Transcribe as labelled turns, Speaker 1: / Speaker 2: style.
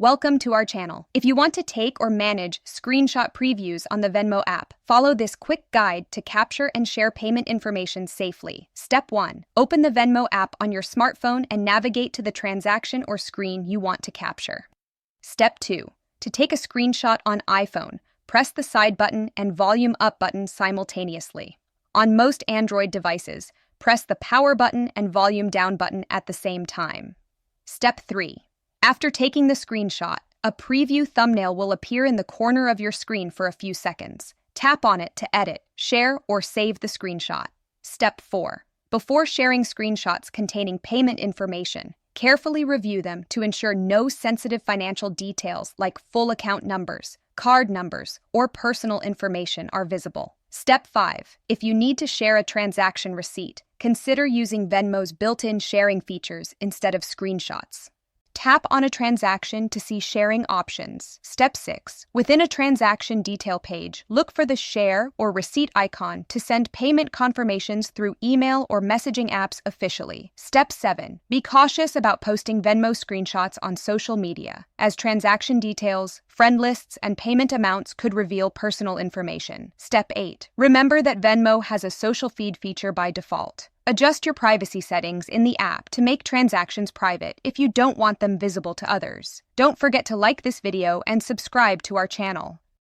Speaker 1: Welcome to our channel. If you want to take or manage screenshot previews on the Venmo app, follow this quick guide to capture and share payment information safely. Step 1. Open the Venmo app on your smartphone and navigate to the transaction or screen you want to capture. Step 2. To take a screenshot on iPhone, press the side button and volume up button simultaneously. On most Android devices, press the power button and volume down button at the same time. Step 3. After taking the screenshot, a preview thumbnail will appear in the corner of your screen for a few seconds. Tap on it to edit, share, or save the screenshot. Step 4. Before sharing screenshots containing payment information, carefully review them to ensure no sensitive financial details like full account numbers, card numbers, or personal information are visible. Step 5. If you need to share a transaction receipt, consider using Venmo's built-in sharing features instead of screenshots. Tap on a transaction to see sharing options. Step 6. Within a transaction detail page, look for the share or receipt icon to send payment confirmations through email or messaging apps officially. Step 7. Be cautious about posting Venmo screenshots on social media, as transaction details, friend lists, and payment amounts could reveal personal information. Step 8. Remember that Venmo has a social feed feature by default. Adjust your privacy settings in the app to make transactions private if you don't want them visible to others. Don't forget to like this video and subscribe to our channel.